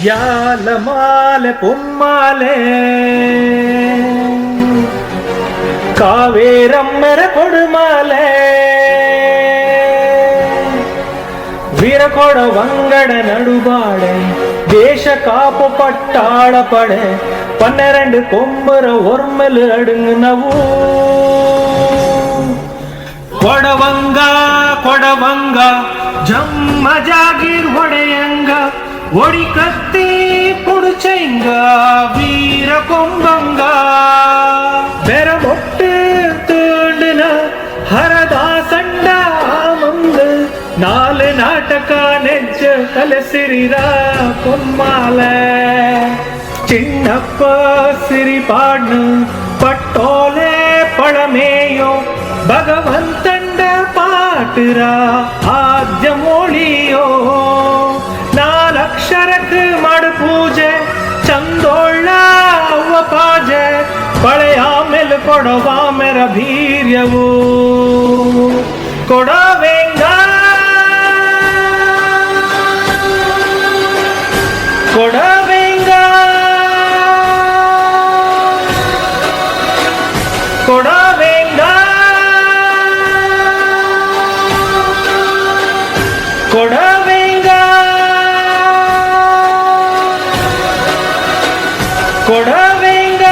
ಯಾಲಮಾಲೆ ಪೊಮ್ಮಾಲೆ ಕಾವೇರಮ್ಮೆರ ಕೊಡುಮಾಲೆ ವೀರಕೊಡ ವಂಗಡ ನಡುಬಾಳೆ தேச காப்பு பட்டாள பட 12 கொம்பர ஒர்மல் அடுங்குனவு கொடவங்க ஜம்ம ஜாகிர் ஒடையங்க ஒடி கத்தி புடிச்சைங்க வீர கொம்பங்க பெரமொட்டு தூண்டுன ಹರದ ಸಂಡ ಮುಂದೆ 4 ನಾಟಕ ನೆಜ್ಜ ಕಲಸಿರಿರ பொம்மாலை சின்னப்ப சிரிಪಾಡ್ನು ಪಟ್ಟೋಲೆ ಪಳಮೇಯೋ ಭಗವಂತಂಡ ಪಾಟರ ಆದ್ಯ ಮೋಳಿಯೋ 4 ಅಕ್ಷರಕ್ಕೆ ಮಾಡು ಪೂಜೆ ಚಂದೋಳ್ಳ ಅವ್ವ ಪಾಜೆ ಪಳೆಯ ಮೇಲೆ ಕೊಡವ ಮೆರ ಭೀರ್ಯವು ಕೊಡವೆಂಗ ಕೊಡವೆಂಗ ಕೊಡವೆಂಗ ಕೊಡವೆಂಗ ಕೊಡವೆಂಗ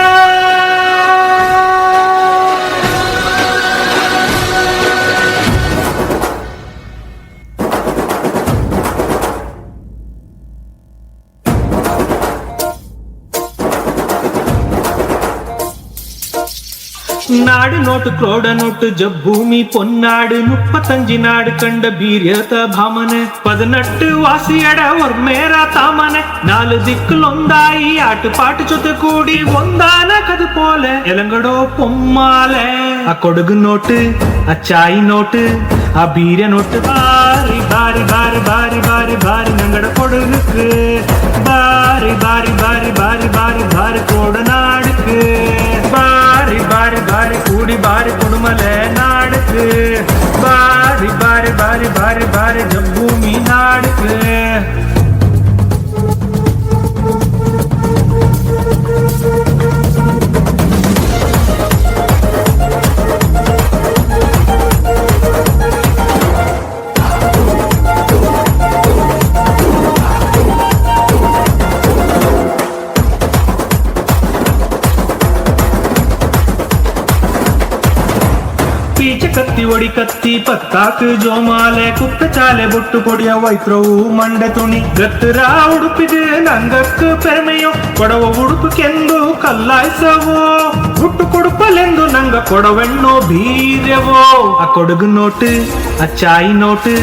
நாடு நோட்டு ಕ್ರೋಡ ನೋಟು ಜಬ್ಬೂಮಿ பொன்னாடு 35 நாடு கண்ட ಬೀರ್ಯತ ಭಾಮನೆ 18 ವಾಸಿಯಡ ಒರ್ಮೇರ ತಾಮನೆ 4 ದಿಕ್ಕುಲೊಂದಾಯಿ ಆಟು ಪಾಟು ಜೊತೆ ಕೂಡಿ ಒಂದಾನ ಕದು ಪೋಲೆ ಎಲಂಗಡೋ பொம்மாಲೆ ಆ ಕೊಡಗು ನೋಟು ಆ ಚಾಯಿ ನೋಟು ಆ ಬೀರ್ಯ ನೋಟು ಬಾರಿ ಬಾರಿ ಬಾರಿ ಬಾರಿ ಬಾರಿ ಬಾರಿ ನಂಗಡ ಕೊಡಗುக்கு ಬಾರಿ ಬಾರಿ ಬಾರಿ ಬಾರಿ ಬಾರಿ ಬಾರಿ கோடநாடுக்கு ಬಾರಿ ಬಾರಿ ಬಾರಿ ಕೂಡಿ ಬಾರಿ ಕುಡುಮಲೆ ನಾಡುக்கு ಬಾರಿ ಬಾರಿ ಬಾರಿ ಬಾರಿ ಬಾರಿ ಜಬ್ಬೂಮಿ ನಾಡುக்கு ಪೀಚೆ ಕತ್ತಿ ಒಡಿ ಕತ್ತಿ ಪತ್ತಾಕು ಜೋಮಾಲೆ ಕುಕ್ಕ ಚಾಲೆ ಬೊಟ್ಟು ಕೊಡಿಯ ವೈತ್ರವು ಮಂಡೆ ತುಣಿ ಗತ್ತರ ಉಡುಪಿಗೆ ನಂಗಕ್ಕ ಪೆರ್ಮೆಯೋ ಕೊಡವ ಉಡುಪುಕೆಂದು ಕಲ್ಲಾಯಿಸವೋ ಹುಟ್ಟು ಕೊಡುಪಲೆಂದು ನಂಗ ಕೊಡವೆಣ್ಣೋ ಬೀರ್ಯವೋ ಆ ಕೊಡಗು ನೋಟು ಆ ಚಾಯಿ ನೋಟು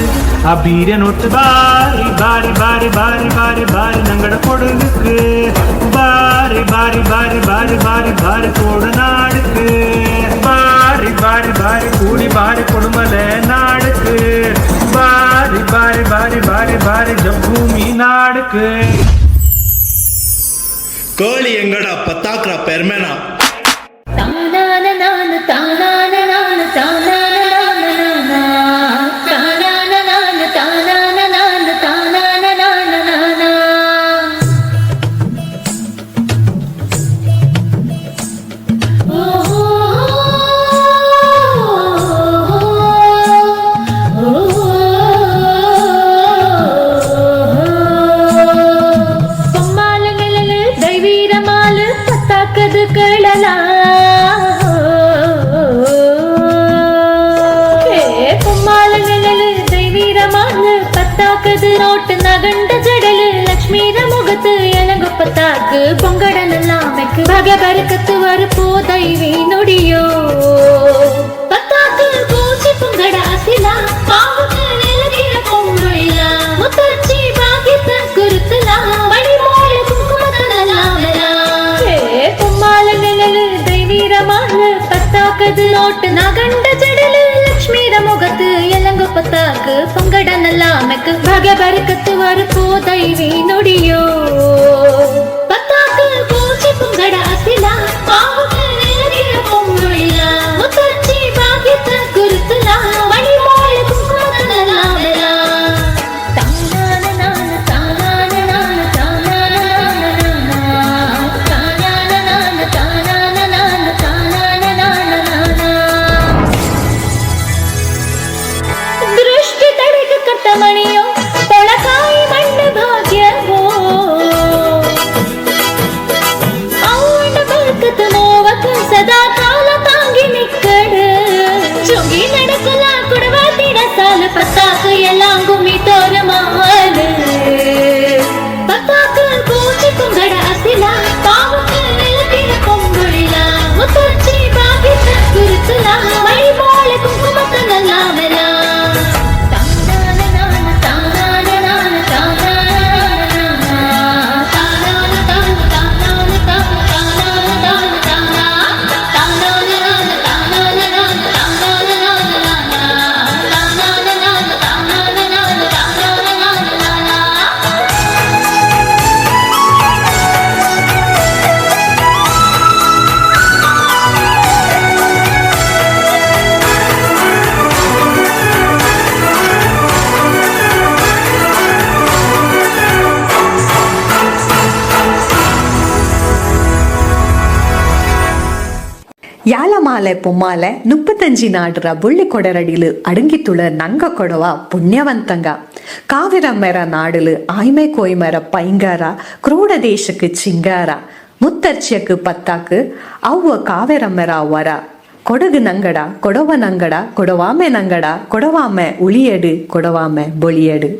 ಆ ಬೀರ್ಯ ನೋಟು ಬಾರಿ ಬಾರಿ ಬಾರಿ ಬಾರಿ ಬಾರಿ ಬಾರಿ ನಂಗಡ ಕೊಡಗುக்கு ಬಾರಿ ಬಾರಿ ಬಾರಿ ಬಾರಿ ಬಾರಿ ಬಾರಿ ಕೋಡನಾಡುக்கு ಬಾರಿ ಬಾರಿ ಬಾರಿ ಕೂಡಿ ಬಾರಿ ಕೊಡುಮಲೆ ನಾಡುக்கு ಬಾರಿ ಬಾರಿ ಬಾರಿ ಬಾರಿ ಬಾರಿ ಜಬ್ಬೂಮಿ ನಾಡುக்கு ಕೋಳಿ ಎಂಗಡ ಪತ್ತಾಕ್ರ ಪೆರ್ಮೆನ ತಾನಾನ ನಾನು ತಾನಾನ ನಾನು ತಾನಾನ ತಾನಾನ ನಾನು ತಾನಾನ ನಾನು ತಾನಾನ ನಾನು பொம்மாலங்களில் தெய்வீரமாலு பத்தாக்கது களலா ಪತ್ತಾಕದು ನೋಟ್ ನಗಂಡ ಜಡಲು ಲಕ್ಷ್ಮೀರ ಮುಗತು ಎಲಂಗು ಪತ್ತಾಕು ಪೊಂಗಡನಲ್ಲ ಮೆಕ್ಕು ಭಾಗ್ಯ ಬರಕತ್ತು ವರಪೋ ದೈವಿ ನುಡಿಯೋ ಪತ್ತಾಕು ಪೂಜೆ ಪೊಂಗಡ ಅಸಿಲ ಪಾವುಕ ನೆಲಗಿರ ಪೊಂಗುಳಿಲ ಮುತ್ತರ್ಚಿ ಭಾಗ್ಯತ ಗುರುತಲ ಮಣಿ ಮೋಳ ಕುಂಕುಮತನಲ್ಲ பொம்மால ನೆಲಲು ದೈವೀರ ಮಾಲ ಪತ್ತಾಕದು ನೋಟ್ ನಗಂಡ ಜಡಲು ಲಕ್ಷ್ಮೀರ ಮುಗತು ಎಲಂಗು ಪತ್ತಾಕು ಪೊಂಗಡ ನಲ್ಲ ಮೆಕ್ಕು ಭಾಗ್ಯ ಬರಕತ್ತು ವರಪೋ ದೈವಿ ನುಡಿಯೋ ಪತ್ತಾಕು ಪೂಜೆ ಪೊಂಗಡ ಅಸಿಲ ಪಾವುಕ ನೆಲಗಿರ ಪೊಂಗುಳಿಲ ಮುತ್ತರ್ಚಿ ಭಾಗ್ಯತ ಗುರುತಲ ಮಣಿ ಮೋಳ ಕುಂಕುಮತನಲ್ಲ ತಾನಾನ ನಾನು ತಾನಾನ ನಾನು ತಾನಾನ ಸದಾ ಕಾಲ ತಾಂಗಿ ನಿಕ್ಕಡು ಜೋಗಿ ನಡೆಸಲ ಕೊಡವ ತೀರ ಸಾಲ ಪತ್ತಾಕು ಎಲ್ಲಾಂಗು ಮೀತೋರ ಮಾಲು ಪತ್ತಾಕು ಪೂಜಿ ಕುಂಗಡ ಅಸಿಲ ಪಾವಕ ನೆಲತಿನ ಕೊಂಗುಳಿಲ ಮುತ್ತಚ್ಚಿ ಬಾಗಿ ಗುರುತುಲ ಮೈ ಬಾಳೆ ಕುಂಕುಮತನಲ್ಲ ಮೆಲ யாழமாலை பொம்மாலை 35 நாடுற புள்ளி கொடரடிலு அடுங்கித்துள நங்க கொடவ புண்ணியವಂತಂಗ ಕಾವಿರಮ್ಮೆರ ನಾಡುಲು ಆಯ್ಮೆ ಕೋಯ್ಮೆರ ಪೈಂಗಾರ ಕ್ರೋಡ ದೇಶಕ್ಕೆ ಚಿಂಗಾರ ಮುತ್ತರ್ಚಿಯಕ್ಕೆ ಪತ್ತಾಕು ಅವ್ವ ಕಾವಿರಮ್ಮೆರ ವರ ಕೊಡಗು ನಂಗಡ ಕೊಡವ ನಂಗಡ ಕೊಡವಾಮೆ ನಂಗಡ ಕೊಡವಾಮೆ ಉಳಿಯಡು ಕೊಡವಾಮೆ ಬೊಳಿಯಡು.